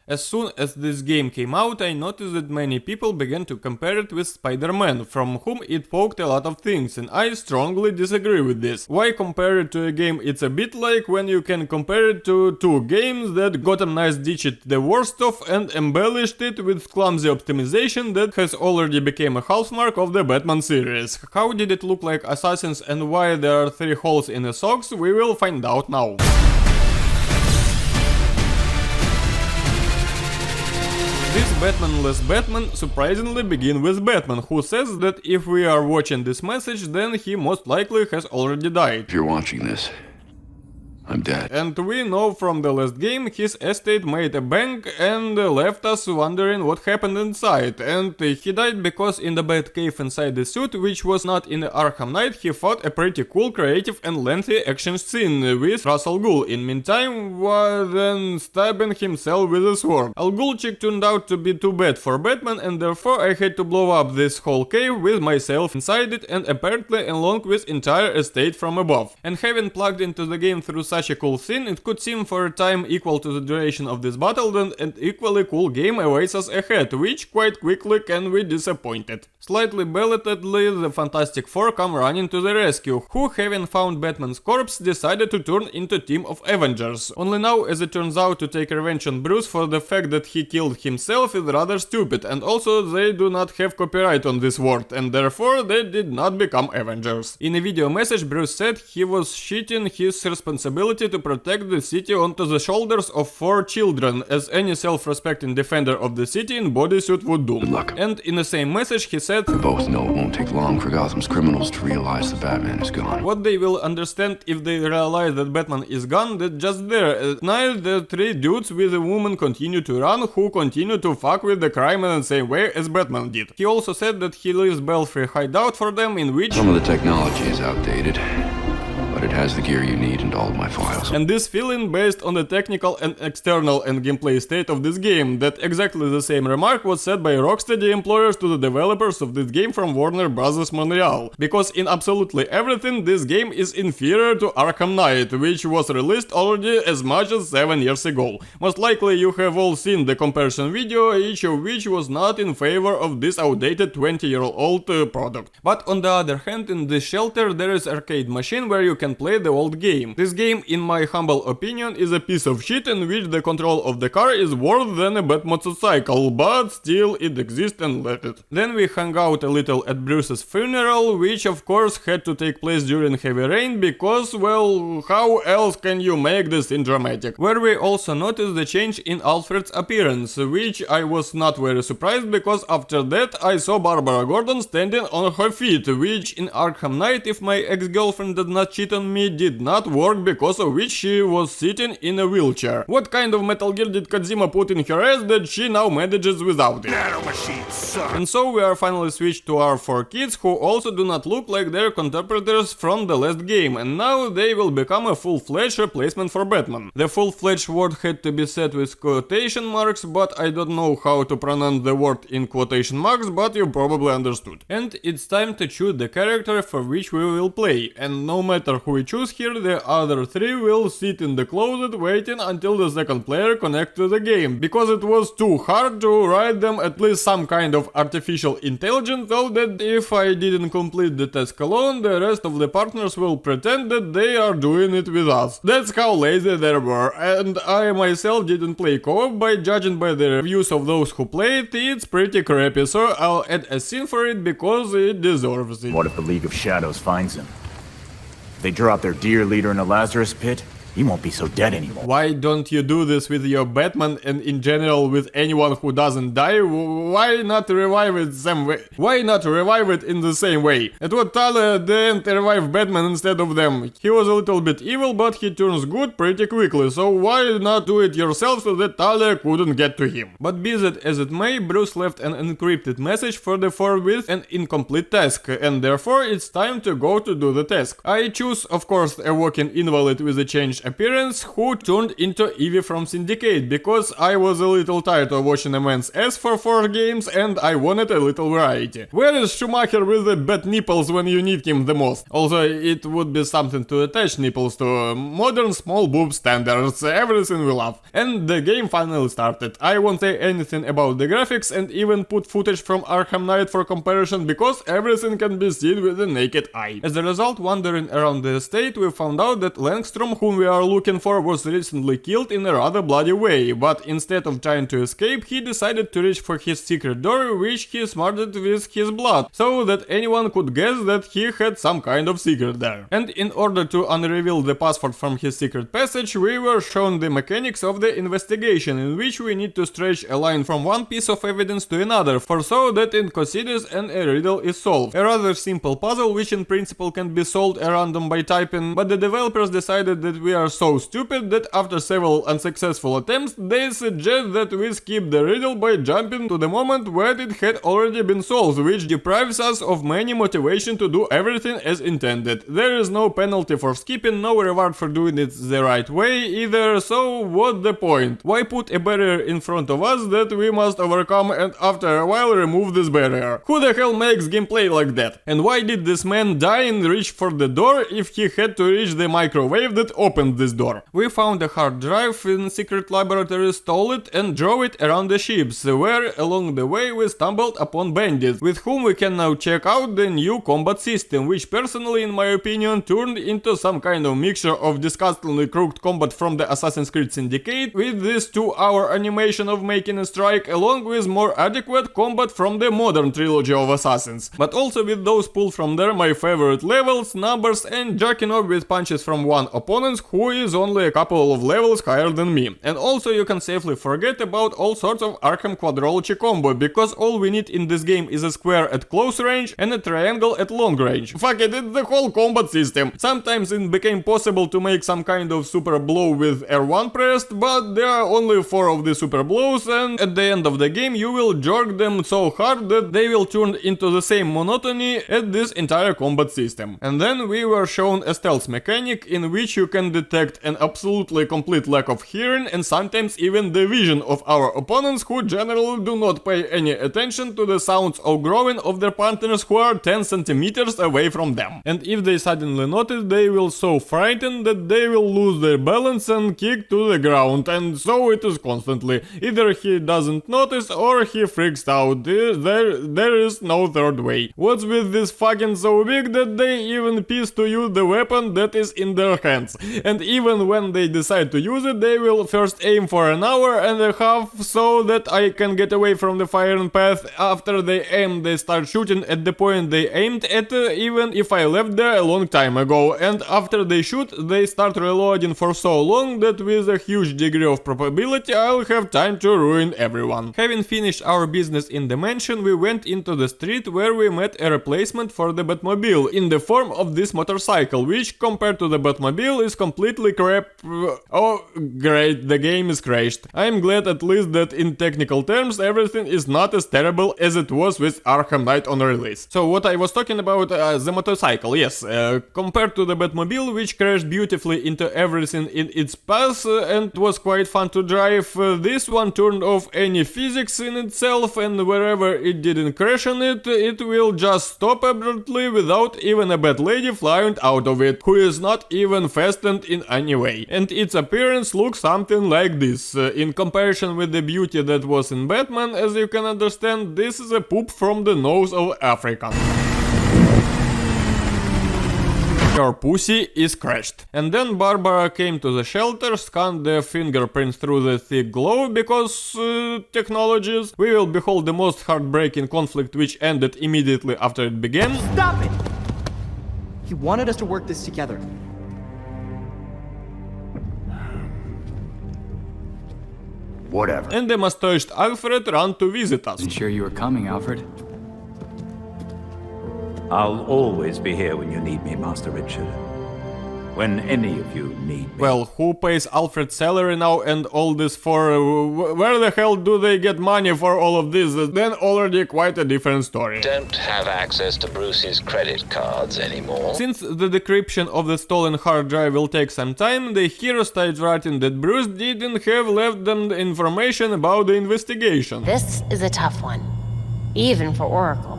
As soon as this game came out, I noticed that many people began to compare it with Spider-Man, from whom it poked a lot of things, and I strongly disagree with this. Why compare it to a game? It's a bit like when you can compare it to two games that Gotham Knights ditched the worst of and embellished it with clumsy optimization that has already become a hallmark of the Batman series. How did it look like Assassins and why there are 3 holes in the socks, we will find out now. This Batman-less Batman surprisingly begins with Batman, who says that if we are watching this message, then he most likely has already died. If you're watching this, I'm dead. And we know from the last game his estate made a bang and left us wondering what happened inside. And he died because in the Batcave inside the suit, which was not in the Arkham Knight, he fought a pretty cool, creative and lengthy action scene with Ra's al Ghul. In meantime, then stabbing himself with a sword. Al Ghul chick turned out to be too bad for Batman, and therefore I had to blow up this whole cave with myself inside it, and apparently along with entire estate from above. And having plugged into the game through such a cool scene, it could seem for a time equal to the duration of this battle, then an equally cool game awaits us ahead, which quite quickly can be disappointed. Slightly belatedly, the Fantastic Four come running to the rescue, who, having found Batman's corpse, decided to turn into team of Avengers. Only now, as it turns out, to take revenge on Bruce for the fact that he killed himself is rather stupid, and also they do not have copyright on this word, and therefore they did not become Avengers. In a video message, Bruce said he was shitting his responsibility to protect the city onto the shoulders of 4 children, as any self-respecting defender of the city in bodysuit would do. Good luck. And in the same message he said, We both know it won't take long for Gotham's criminals to realize the Batman is gone. what they will understand if they realize that Batman is gone, that just there, at night the 3 dudes with a woman continue to run, who continue to fuck with the crime in the same way as Batman did. He also said that he leaves Belfry hideout for them, in which Some of the technology is outdated, but it has the gear you need and all of my files. and this feeling based on the technical and external and gameplay state of this game. That exactly the same remark was said by Rocksteady employers to the developers of this game from Warner Bros. Montreal. Because in absolutely everything, this game is inferior to Arkham Knight, which was released already as much as 7 years ago. Most likely you have all seen the comparison video, each of which was not in favor of this outdated 20-year-old product. But on the other hand, in this shelter there is arcade machine where you can play the old game. This game, in my humble opinion, is a piece of shit in which the control of the car is worse than a Bat motorcycle, but still it exists and let it. Then we hung out a little at Bruce's funeral, which of course had to take place during heavy rain because, well, how else can you make this scene dramatic? Where we also noticed the change in Alfred's appearance, which I was not very surprised because after that I saw Barbara Gordon standing on her feet, which in Arkham Knight, if my ex-girlfriend did not cheat on me, did not work, because of which she was sitting in a wheelchair. What kind of Metal Gear did Kojima put in her ass that she now manages without it? And so we are finally switched to our 4 kids, who also do not look like their contemporaries from the last game, and now they will become a full-fledged replacement for Batman. The full-fledged word had to be said with quotation marks, but I don't know how to pronounce the word in quotation marks, but you probably understood. And it's time to choose the character for which we will play, and no matter who we choose here, the other 3 will sit in the closet waiting until the second player connects to the game, because it was too hard to write them at least some kind of artificial intelligence, so that if I didn't complete the task alone, the rest of the partners will pretend that they are doing it with us. That's how lazy they were, and I myself didn't play co-op. By judging by the reviews of those who played, it's pretty crappy, so I'll add a scene for it because it deserves it. What if the League of Shadows finds him? They drop their dear leader in a Lazarus pit? He won't be so dead anymore. Why don't you do this with your Batman and in general with anyone who doesn't die? Why not revive it same way? Why not revive it in the same way? At what Talia didn't revive Batman instead of them? He was a little bit evil, but he turns good pretty quickly, so why not do it yourself so that Talia couldn't get to him? But be that as it may, Bruce left an encrypted message for the 4 with an incomplete task, and therefore it's time to go to do the task. I choose, of course, a walking invalid with a changed appearance who turned into Evie from Syndicate, because I was a little tired of watching a man's ass for 4 games and I wanted a little variety. Where is Schumacher with the bad nipples when you need him the most? Also, it would be something to attach nipples to. Modern small boob standards, everything we love. And the game finally started. I won't say anything about the graphics and even put footage from Arkham Knight for comparison, because everything can be seen with the naked eye. As a result, wandering around the estate, we found out that Langstrom, whom we are looking for, was recently killed in a rather bloody way, but instead of trying to escape, he decided to reach for his secret door, which he smarted with his blood, so that anyone could guess that he had some kind of secret there. And in order to unreveal the password from his secret passage, we were shown the mechanics of the investigation, in which we need to stretch a line from one piece of evidence to another, for so that it coincides and a riddle is solved. A rather simple puzzle, which in principle can be solved at random by typing, but the developers decided that we are so stupid that after several unsuccessful attempts, they suggest that we skip the riddle by jumping to the moment where it had already been solved, which deprives us of many motivation to do everything as intended. There is no penalty for skipping, no reward for doing it the right way either, so what the point? Why put a barrier in front of us that we must overcome and after a while remove this barrier? Who the hell makes gameplay like that? And why did this man die and reach for the door if he had to reach the microwave that opened this door? We found a hard drive in secret laboratory, stole it and drove it around the ships, where along the way we stumbled upon bandits, with whom we can now check out the new combat system, which personally in my opinion turned into some kind of mixture of disgustingly crooked combat from the Assassin's Creed Syndicate, with this 2-hour animation of making a strike, along with more adequate combat from the modern trilogy of Assassins, but also with those pulled from there my favorite levels, numbers and jacking off with punches from one opponent who is only a couple of levels higher than me. And also you can safely forget about all sorts of Arkham quadrology combo, because all we need in this game is a square at close range and a triangle at long range. Fuck it, it's the whole combat system. Sometimes it became possible to make some kind of super blow with R1 pressed, but there are only 4 of the super blows, and at the end of the game you will jerk them so hard that they will turn into the same monotony as this entire combat system. And then we were shown a stealth mechanic in which you can detect an absolutely complete lack of hearing and sometimes even the vision of our opponents, who generally do not pay any attention to the sounds or growling of their partners who are 10 centimeters away from them. And if they suddenly notice, they will so frighten that they will lose their balance and kick to the ground, and so it is constantly. Either he doesn't notice or he freaks out. There is no third way. What's with this fucking so big that they even piece to use the weapon that is in their hands? And even when they decide to use it, they will first aim for an hour and a half so that I can get away from the firing path. After they aim, they start shooting at the point they aimed at, even if I left there a long time ago. And after they shoot, they start reloading for so long that with a huge degree of probability I'll have time to ruin everyone. Having finished our business in the mansion, we went into the street where we met a replacement for the Batmobile in the form of this motorcycle, which compared to the Batmobile is completely crap. Oh great, the game is crashed. I'm glad at least that in technical terms everything is not as terrible as it was with Arkham Knight on release. So what I was talking about, the motorcycle, yes, compared to the Batmobile, which crashed beautifully into everything in its path and was quite fun to drive, this one turned off any physics in itself, and wherever it didn't crash on it, it will just stop abruptly without even a bat lady flying out of it, who is not even fastened in any way. And its appearance looks something like this. In comparison with the beauty that was in Batman, as you can understand, this is a poop from the nose of Africa. Her pussy is crashed. And then Barbara came to the shelter, scanned the fingerprints through the thick glove, because technologies. We will behold the most heartbreaking conflict, which ended immediately after it began. Stop it! He wanted us to work this together. Whatever. And the mustached Alfred ran to visit us. Wasn't sure you were coming, Alfred. I'll always be here when you need me, Master Richard. when any of you need me. Well, who pays Alfred's salary now and all this for... where the hell do they get money for all of this? Then already quite a different story. Don't have access to Bruce's credit cards anymore. Since the decryption of the stolen hard drive will take some time, the hero starts writing that Bruce didn't have left them the information about the investigation. This is a tough one, even for Oracle.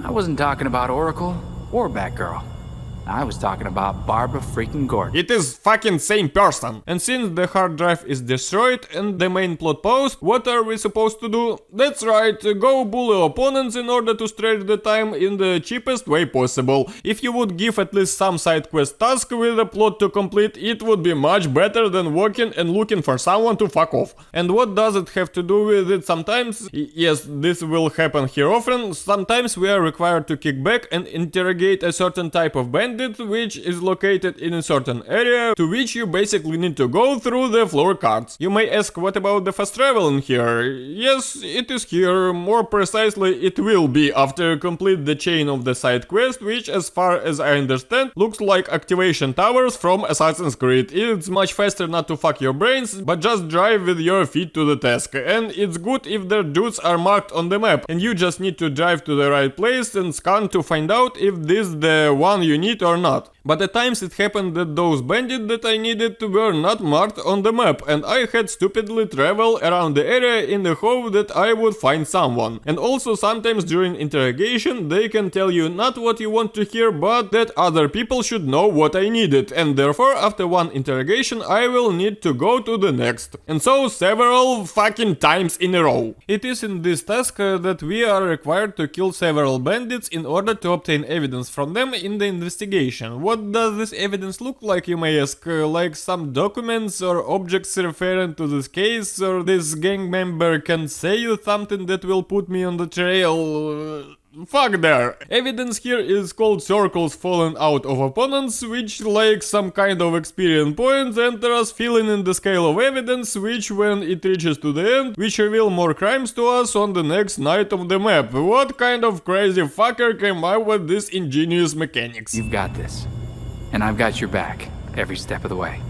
I wasn't talking about Oracle or Batgirl. I was talking about Barbara freaking Gordon. It is fucking same person. And since the hard drive is destroyed and the main plot post, what are we supposed to do? That's right, go bully opponents in order to stretch the time in the cheapest way possible. If you would give at least some side quest task with a plot to complete, it would be much better than walking and looking for someone to fuck off. And what does it have to do with it sometimes? Yes, this will happen here often. Sometimes we are required to kick back and interrogate a certain type of bandit which is located in a certain area, to which you basically need to go through the floor cards. You may ask, what about the fast travel in here? Yes, it is here. More precisely, it will be after complete the chain of the side quest, which, as far as I understand, looks like activation towers from Assassin's Creed. It's much faster not to fuck your brains, but just drive with your feet to the task. And it's good if their dudes are marked on the map, and you just need to drive to the right place and scan to find out if this is the one you need or not. But at times it happened that those bandits that I needed were not marked on the map, and I had stupidly travel around the area in the hope that I would find someone. And also sometimes during interrogation they can tell you not what you want to hear, but that other people should know what I needed, and therefore after one interrogation I will need to go to the next. And so several fucking times in a row. It is in this task that we are required to kill several bandits in order to obtain evidence from them in the investigation. What does this evidence look like, you may ask? Like some documents or objects referring to this case, or this gang member can say you something that will put me on the trail? Fuck there. Evidence here is called circles fallen out of opponents, which, like some kind of experience points, enter us filling in the scale of evidence, which when it reaches to the end, which reveal more crimes to us on the next night of the map. What kind of crazy fucker came up with this ingenious mechanics? You've got this. And I've got your back, every step of the way.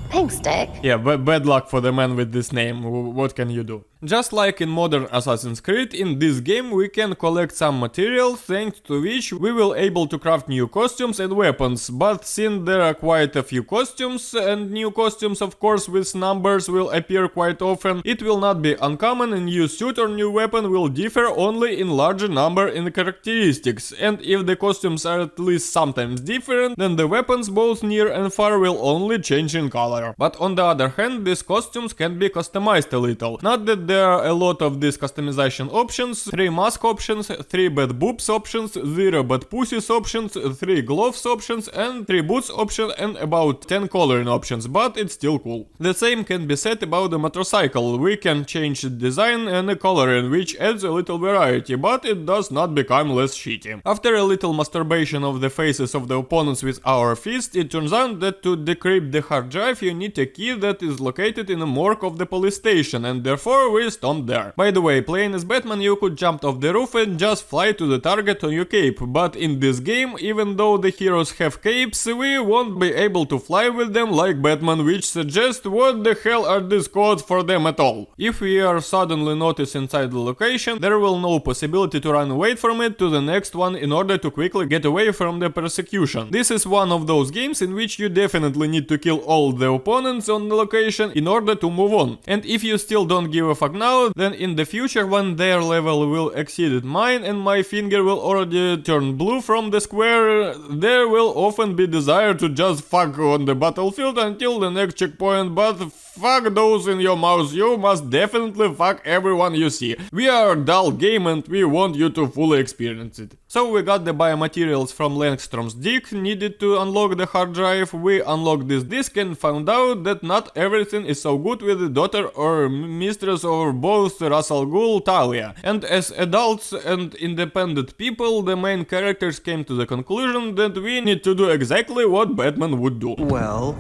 Thanks, Dick. Yeah, but bad luck for the man with this name. What can you do? Just like in modern Assassin's Creed, in this game we can collect some material, thanks to which we will able to craft new costumes and weapons. But since there are quite a few costumes, and new costumes of course with numbers will appear quite often, it will not be uncommon a new suit or new weapon will differ only in larger number in characteristics. And if the costumes are at least sometimes different, then the weapons both near and far will only change in color. But on the other hand, these costumes can be customized a little. Not that there are a lot of these customization options, 3 mask options, 3 bad boobs options, 0 bad pussies options, 3 gloves options, and 3 boots option, and about 10 coloring options, but it's still cool. The same can be said about the motorcycle. We can change the design and the coloring, which adds a little variety, but it does not become less shitty. After a little masturbation of the faces of the opponents with our fist, it turns out that to decrypt the hard drive you need a key that is located in a morgue of the police station, and therefore we stomped there. By the way, playing as Batman you could jump off the roof and just fly to the target on your cape, but in this game, even though the heroes have capes, we won't be able to fly with them like Batman, which suggests what the hell are these codes for them at all. If we are suddenly noticed inside the location, there will no possibility to run away from it to the next one in order to quickly get away from the persecution. This is one of those games in which you definitely need to kill all the opponents on the location in order to move on. And if you still don't give a fuck now, then in the future when their level will exceed mine and my finger will already turn blue from the square, there will often be desire to just fuck on the battlefield until the next checkpoint, but fuck those in your mouth, you must definitely fuck everyone you see. We are a dull game and we want you to fully experience it. So we got the biomaterials from Langstrom's dick needed to unlock the hard drive. We unlocked this disk and found out that not everything is so good with the daughter or mistress or both Ra's al Ghul, Talia. And as adults and independent people, the main characters came to the conclusion that we need to do exactly what Batman would do. Well,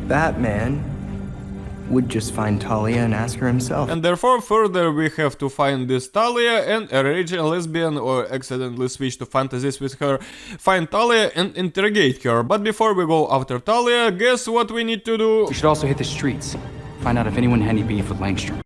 Batman, would just find Talia and ask her himself. And therefore further we have to find this Talia and arrange a lesbian or accidentally switch to fantasies with her, find Talia and interrogate her. But before we go after Talia, guess what we need to do? We should also hit the streets. Find out if anyone had any beef with Langstrom.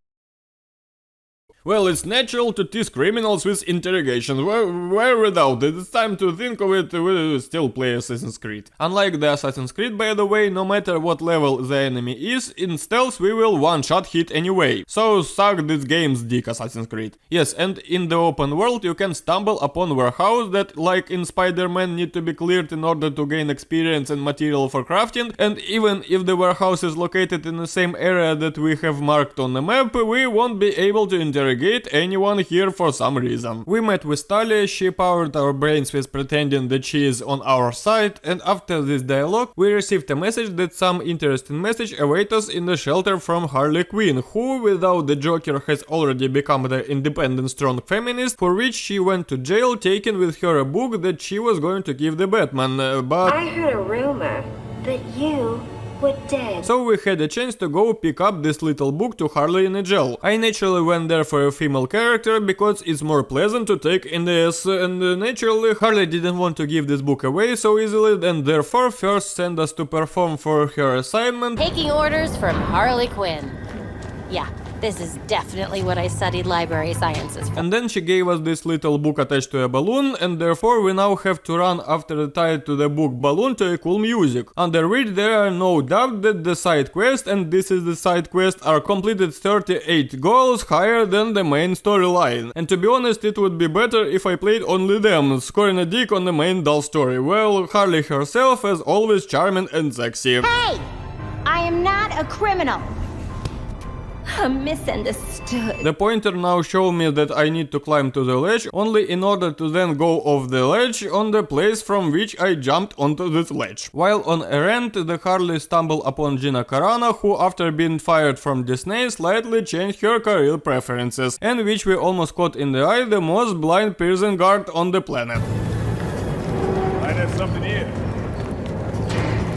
Well, it's natural to tease criminals with interrogations, where without it, it's time to think of it, we still play Assassin's Creed. Unlike the Assassin's Creed, by the way, no matter what level the enemy is, in stealth we will one-shot hit anyway. So suck this game's dick, Assassin's Creed. Yes, and in the open world you can stumble upon warehouse that, like in Spider-Man, need to be cleared in order to gain experience and material for crafting, and even if the warehouse is located in the same area that we have marked on the map, we won't be able to interrogate anyone here for some reason. We met with Talia, she powered our brains with pretending that she is on our side, and after this dialogue we received a message that some interesting message awaits us in the shelter from Harley Quinn, who without the Joker has already become the independent strong feminist, for which she went to jail taking with her a book that she was going to give the Batman, but... I heard a rumor that you were dead. So we had a chance to go pick up this little book to Harley in a jail. I naturally went there for a female character because it's more pleasant to take in the ass, and naturally Harley didn't want to give this book away so easily, and therefore first sent us to perform for her assignment. Taking orders from Harley Quinn. Yeah, this is definitely what I studied library sciences for. And then she gave us this little book attached to a balloon, and therefore we now have to run after the tied to the book balloon to a cool music, under which there are no doubt that the side quest, and this is the side quest, are completed 38 goals higher than the main storyline. And to be honest, it would be better if I played only them, scoring a dick on the main doll story. Well, Harley herself as always charming and sexy. Hey! I am not a criminal. I'm misunderstood. The pointer now showed me that I need to climb to the ledge only in order to then go off the ledge on the place from which I jumped onto this ledge. While on errand, the Harley stumbled upon Gina Carano, who after being fired from Disney slightly changed her career preferences, and which we almost caught in the eye, the most blind prison guard on the planet. Might have something here.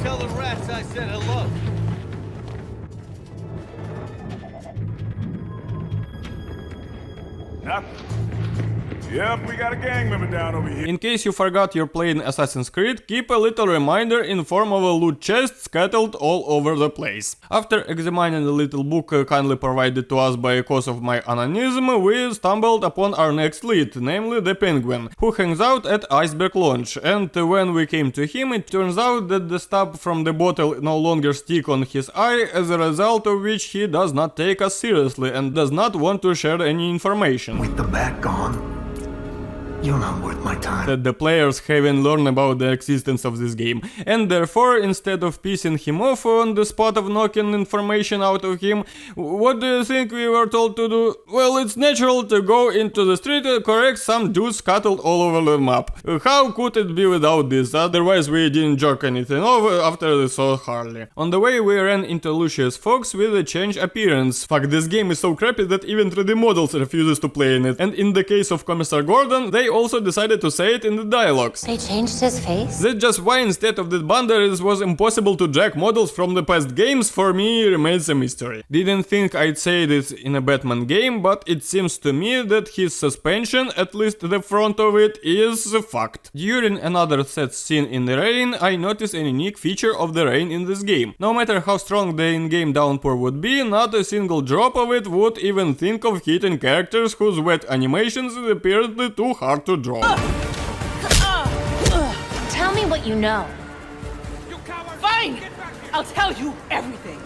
Tell the rats I said hello. Nothing. Yep, we got a gang member down over here. In case you forgot you're playing Assassin's Creed, keep a little reminder in form of a loot chest scattered all over the place. After examining the little book kindly provided to us by cause of my onanism, we stumbled upon our next lead, namely the Penguin, who hangs out at Iceberg Launch, and when we came to him it turns out that the stub from the bottle no longer stick on his eye, as a result of which he does not take us seriously and does not want to share any information. With the bat gone, you're not worth my time. That the players haven't learned about the existence of this game, and therefore, instead of pissing him off on the spot of knocking information out of him, what do you think we were told to do? Well, it's natural to go into the street and correct some dudes scattered all over the map. How could it be without this? Otherwise we didn't jerk anything off after we saw Harley. On the way we ran into Lucius Fox with a changed appearance. Fuck, this game is so crappy that even 3D models refuses to play in it, and in the case of Commissar Gordon, they also decided to say it in the dialogues. They changed his face? That's just why instead of that blunder it was impossible to jack models from the past games for me remains a mystery. Didn't think I'd say this in a Batman game, but it seems to me that his suspension, at least the front of it, is fucked. During another set scene in the rain, I noticed a unique feature of the rain in this game. No matter how strong the in-game downpour would be, not a single drop of it would even think of hitting characters whose wet animations is apparently too hard to draw. Tell me what you know. Fine! I'll tell you everything.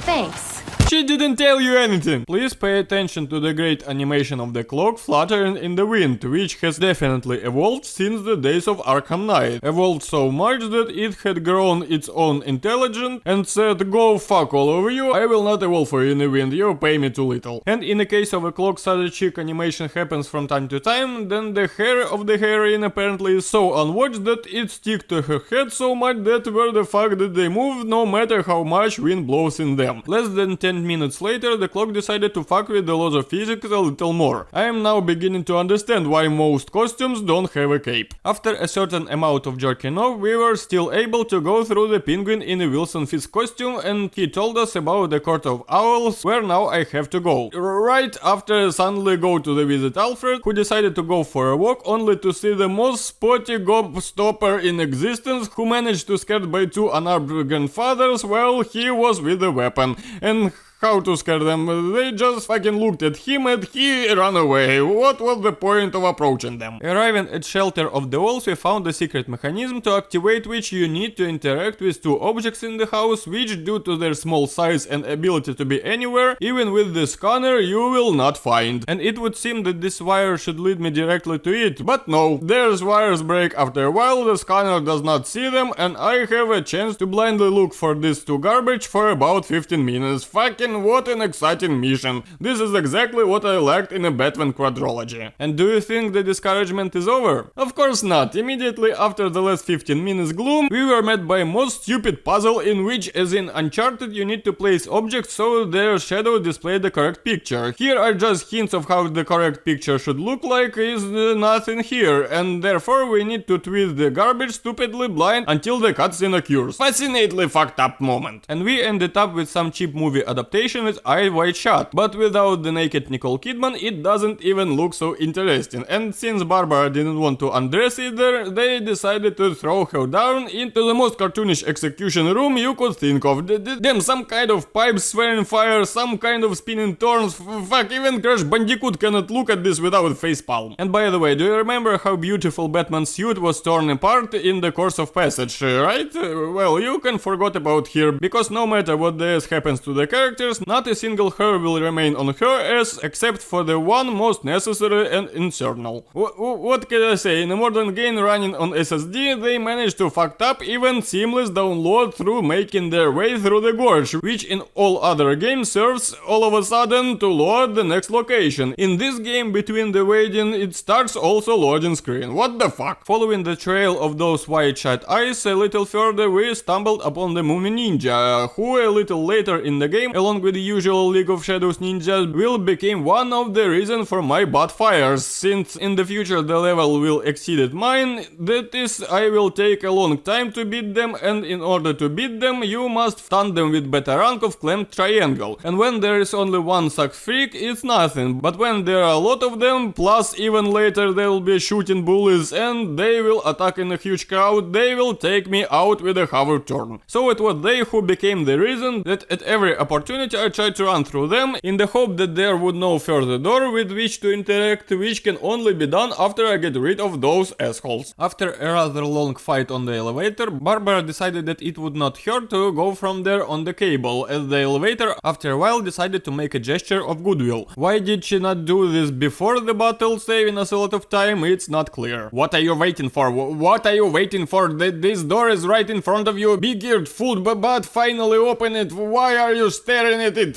Thanks. She didn't tell you anything. Please pay attention to the great animation of the clock fluttering in the wind, which has definitely evolved since the days of Arkham Knight. Evolved so much that it had grown its own intelligence and said, go fuck all of you, I will not evolve for you in the wind, you pay me too little. And in the case of a clock such chick animation happens from time to time, then the hair of the heroine apparently is so unwatched that it sticks to her head so much that where the fuck did they move, no matter how much wind blows in them. Less than 10 minutes later, the clock decided to fuck with the laws of physics a little more. I am now beginning to understand why most costumes don't have a cape. After a certain amount of jerking off, we were still able to go through the penguin in a Wilson Fisk costume, and he told us about the Court of Owls, where now I have to go. Right after suddenly go to visit Alfred, who decided to go for a walk only to see the most spotty gobstopper in existence, who managed to scared by two unarmed grandfathers while he was with a weapon. And how to scare them? They just fucking looked at him and he ran away. What was the point of approaching them? Arriving at Shelter of the Owls, we found a secret mechanism to activate which you need to interact with two objects in the house, which due to their small size and ability to be anywhere, even with the scanner, you will not find. And it would seem that this wire should lead me directly to it, but no. There's wires break after a while, the scanner does not see them, and I have a chance to blindly look for these two garbage for about 15 minutes. Fucking what an exciting mission. This is exactly what I lacked in a Batman quadrology. And do you think the discouragement is over? Of course not. Immediately after the last 15 minutes gloom, we were met by a most stupid puzzle in which, as in Uncharted, you need to place objects so their shadow display the correct picture. Here are just hints of how the correct picture should look like, is nothing here, and therefore we need to twist the garbage stupidly blind until the cutscene occurs. Fascinatingly fucked up moment. And we ended up with some cheap movie adaptation with Eyes Wide Shut, but without the naked Nicole Kidman it doesn't even look so interesting, and since Barbara didn't want to undress either, they decided to throw her down into the most cartoonish execution room you could think of. Damn, some kind of pipes swearing fire, some kind of spinning thorns, fuck, even Crash Bandicoot cannot look at this without facepalm. And by the way, do you remember how beautiful Batman's suit was torn apart in the course of passage, right? Well, you can forget about here, because no matter what else happens to the characters, not a single hair will remain on her ass, except for the one most necessary and internal. What can I say, in a modern game running on SSD, they managed to fuck up even seamless download through making their way through the gorge, which in all other games serves all of a sudden to load the next location. In this game, between the waiting, it starts also loading screen. What the fuck? Following the trail of those wide shut eyes a little further, we stumbled upon the Mummy Ninja, who a little later in the game, along with the usual League of Shadows ninjas, will become one of the reasons for my butt fires, since in the future the level will exceed mine, that is, I will take a long time to beat them, and in order to beat them, you must stun them with better rank of Clam Triangle, and when there is only one such freak, it's nothing, but when there are a lot of them, plus even later they will be shooting bullies, and they will attack in a huge crowd, they will take me out with a hover turn. So it was they who became the reason that at every opportunity I tried to run through them, in the hope that there would no further door with which to interact, which can only be done after I get rid of those assholes. After a rather long fight on the elevator, Barbara decided that it would not hurt to go from there on the cable, as the elevator after a while decided to make a gesture of goodwill. Why did she not do this before the battle, saving us a lot of time, it's not clear. What are you waiting for? What are you waiting for? This door is right in front of you, big-eared fool, but finally open it. Why are you staring at it?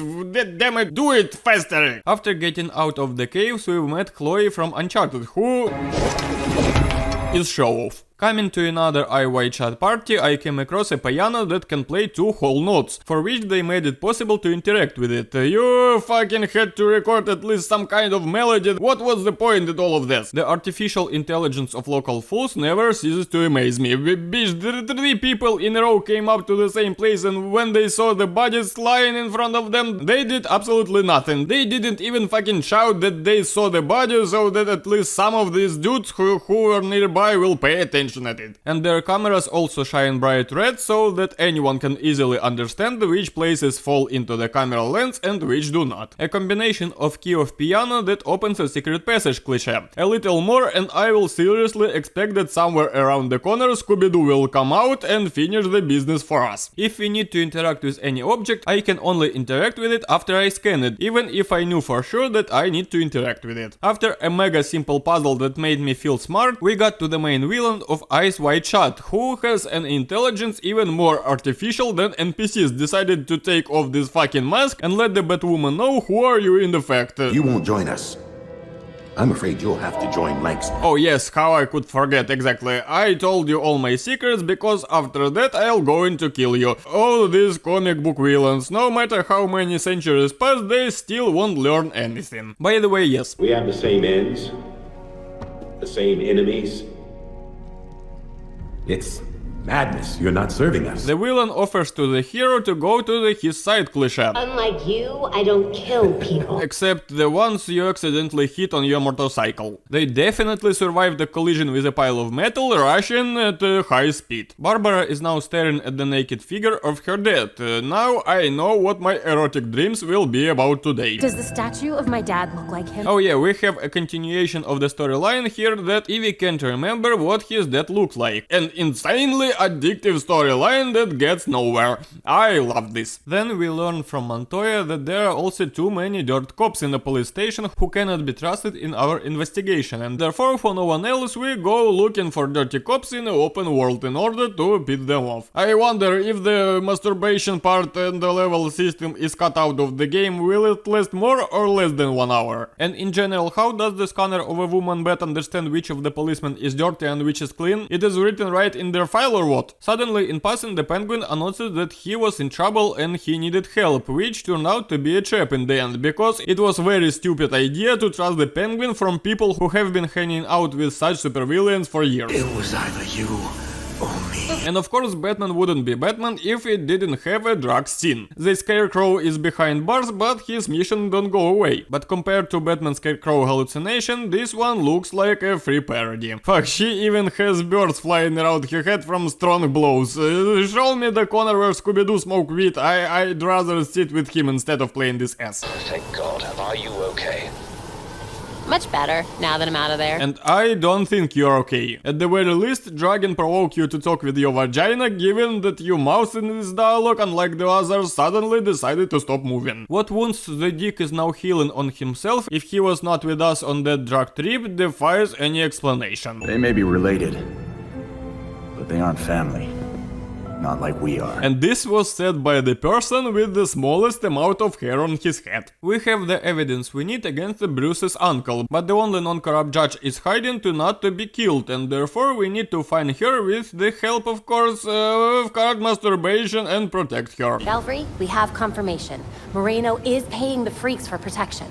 Damn it, do it faster! After getting out of the caves, we met Chloe from Uncharted, who is show-off. Coming to another IY chat party, I came across a piano that can play 2 whole notes, for which they made it possible to interact with it. You fucking had to record at least some kind of melody. What was the point in all of this? The artificial intelligence of local fools never ceases to amaze me. Bitch, 3 people in a row came up to the same place, and when they saw the bodies lying in front of them, they did absolutely nothing. They didn't even fucking shout that they saw the body, so that at least some of these dudes who were nearby will pay attention at it. And their cameras also shine bright red, so that anyone can easily understand which places fall into the camera lens and which do not. A combination of key of piano that opens a secret passage cliché. A little more and I will seriously expect that somewhere around the corner Scooby-Doo will come out and finish the business for us. If we need to interact with any object, I can only interact with it after I scan it, even if I knew for sure that I need to interact with it. After a mega simple puzzle that made me feel smart, we got to the main villain of Eyes Wide Shut, who has an intelligence even more artificial than NPCs, decided to take off this fucking mask and let the Batwoman know who are you in the fact. You won't join us. I'm afraid you'll have to join Langston. Oh yes, how I could forget, exactly. I told you all my secrets because after that I'll going to kill you. All these comic book villains, no matter how many centuries pass, they still won't learn anything. By the way, yes. We have the same ends, the same enemies. It's madness. You're not serving us. The villain offers to the hero to go to his side cliché. Unlike you, I don't kill people. Except the ones you accidentally hit on your motorcycle. They definitely survived the collision with a pile of metal, rushing at high speed. Barbara is now staring at the naked figure of her dad. Now I know what my erotic dreams will be about today. Does the statue of my dad look like him? Oh yeah, we have a continuation of the storyline here that Evie can't remember what his dad looked like. An insanely addictive storyline that gets nowhere. I love this. Then we learn from Montoya that there are also too many dirt cops in the police station who cannot be trusted in our investigation, and therefore for no one else we go looking for dirty cops in the open world in order to beat them off. I wonder if the masturbation part and the level system is cut out of the game, will it last more or less than 1 hour? And in general, how does the scanner of a woman bat understand which of the policemen is dirty and which is clean? It is written right in their file or what? Suddenly, in passing, the Penguin announces that he was in trouble and he needed help, which turned out to be a trap in the end, because it was a very stupid idea to trust the Penguin from people who have been hanging out with such supervillains for years. It was either you or me. And of course, Batman wouldn't be Batman if it didn't have a drug scene. The Scarecrow is behind bars, but his mission don't go away. But compared to Batman's Scarecrow hallucination, this one looks like a free parody. Fuck, she even has birds flying around her head from strong blows. Show me the corner where Scooby-Doo smoke weed, I'd rather sit with him instead of playing this ass. Thank God. Are you okay? Much better, now that I'm out of there. And I don't think you're okay. At the very least, drag and provoke you to talk with your vagina, given that you mouse in this dialogue, unlike the others, suddenly decided to stop moving. What wounds the dick is now healing on himself if he was not with us on that drug trip defies any explanation. They may be related, but they aren't family. Not like we are. And this was said by the person with the smallest amount of hair on his head. We have the evidence we need against Bruce's uncle, but the only non-corrupt judge is hiding to not to be killed, and therefore we need to find her with the help, of course, of card masturbation and protect her. Belfry, we have confirmation. Moreno is paying the freaks for protection.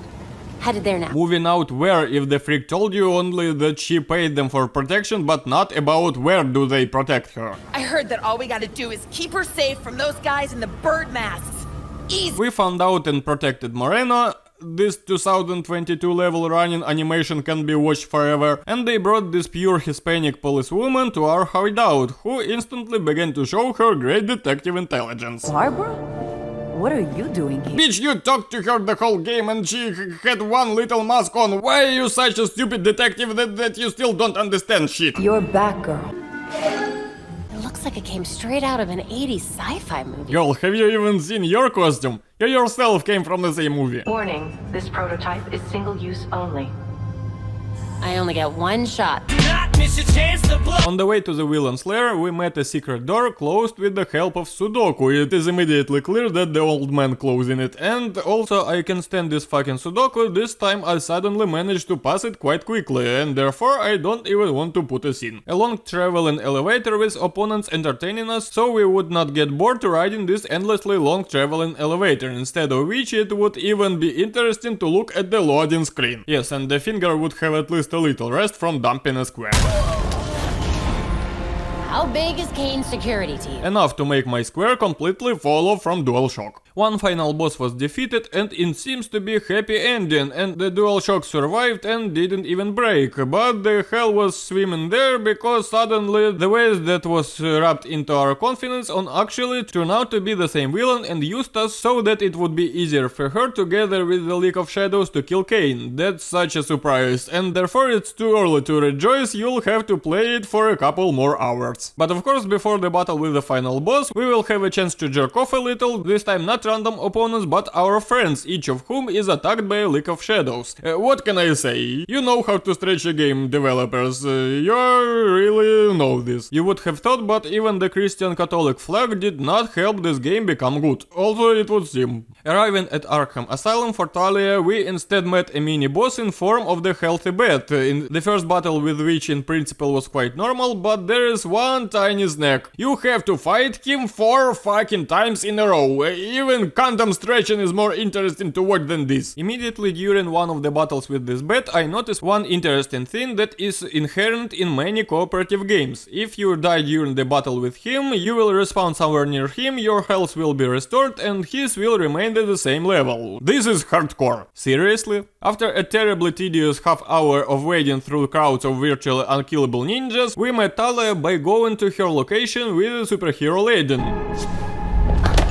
Headed there now. Moving out where if the freak told you only that she paid them for protection, but not about where do they protect her. I heard that all we gotta do is keep her safe from those guys in the bird masks. Easy. We found out and protected Moreno. This 2022 level running animation can be watched forever, and they brought this pure Hispanic policewoman to our hideout, who instantly began to show her great detective intelligence. Barbara? What are you doing here? Bitch, you talked to her the whole game and she had one little mask on. Why are you such a stupid detective that you still don't understand shit? You're Batgirl. It looks like it came straight out of an 80s sci-fi movie. Girl, have you even seen your costume? You yourself came from the same movie. Warning, this prototype is single-use only. I only get one shot. On the way to the villain's lair, we met a secret door closed with the help of Sudoku. It is immediately clear that the old man closing it, and also I can stand this fucking Sudoku. This time I suddenly managed to pass it quite quickly, and therefore I don't even want to put a scene. A long traveling elevator with opponents entertaining us, so we would not get bored riding this endlessly long traveling elevator, instead of which it would even be interesting to look at the loading screen. Yes, and the finger would have at least a little rest from dumping a square. How big is Kane's security team? Enough to make my square completely fall off from DualShock. One final boss was defeated and it seems to be a happy ending, and the DualShock survived and didn't even break, but the hell was swimming there because suddenly the waste that was wrapped into our confidence on actually turned out to be the same villain and used us so that it would be easier for her together with the League of Shadows to kill Kane. That's such a surprise, and therefore it's too early to rejoice, you'll have to play it for a couple more hours. But of course, before the battle with the final boss, we will have a chance to jerk off a little, this time not random opponents but our friends, each of whom is attacked by a leak of shadows. What can I say? You know how to stretch a game, developers. You really know this. You would have thought, but even the Christian Catholic flag did not help this game become good. Also, it would seem. Arriving at Arkham Asylum for Talia, we instead met a mini-boss in form of the Healthy Bat, in the first battle with which in principle was quite normal, but there is one tiny snack. You have to fight him 4 fucking times in a row. Even condom stretching is more interesting to watch than this. Immediately during one of the battles with this bat, I noticed one interesting thing that is inherent in many cooperative games. If you die during the battle with him, you will respawn somewhere near him, your health will be restored, and his will remain at the same level. This is hardcore. Seriously? After a terribly tedious half hour of wading through crowds of virtually unkillable ninjas, we met Talia by going to her location with a superhero Leiden,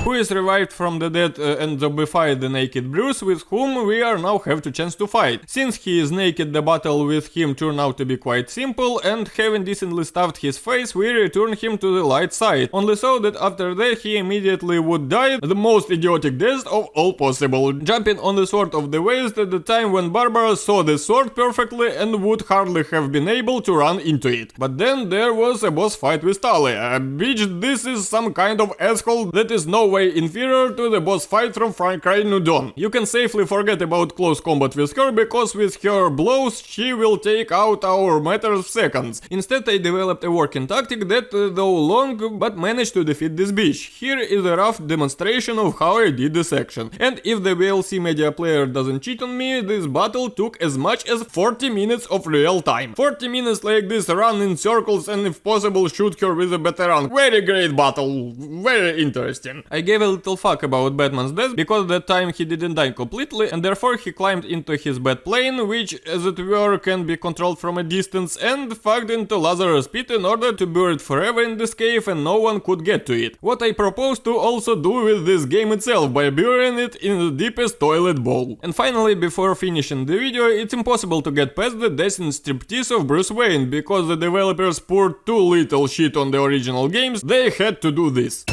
who is revived from the dead and zombified the naked Bruce, with whom we are now have the chance to fight. Since he is naked, the battle with him turned out to be quite simple, and having decently stuffed his face, we return him to the light side, only so that after that he immediately would die the most idiotic death of all possible, jumping on the sword of the waist at the time when Barbara saw the sword perfectly and would hardly have been able to run into it. But then there was a boss fight with Talia, bitch, this is some kind of asshole that is no way inferior to the boss fight from Far Cry New Dawn. You can safely forget about close combat with her, because with her blows she will take out our matter of seconds. Instead I developed a working tactic that, though long, but managed to defeat this bitch. Here is a rough demonstration of how I did this action. And if the VLC media player doesn't cheat on me, this battle took as much as 40 minutes of real time. 40 minutes like this, run in circles and if possible shoot her with a batarang. Very great battle, very interesting. I gave a little fuck about Batman's death, because that time he didn't die completely, and therefore he climbed into his bat plane, which as it were can be controlled from a distance, and fucked into Lazarus Pit in order to bury it forever in this cave and no one could get to it. What I propose to also do with this game itself, by burying it in the deepest toilet bowl. And finally, before finishing the video, it's impossible to get past the death and striptease of Bruce Wayne, because the developers poured too little shit on the original games, they had to do this.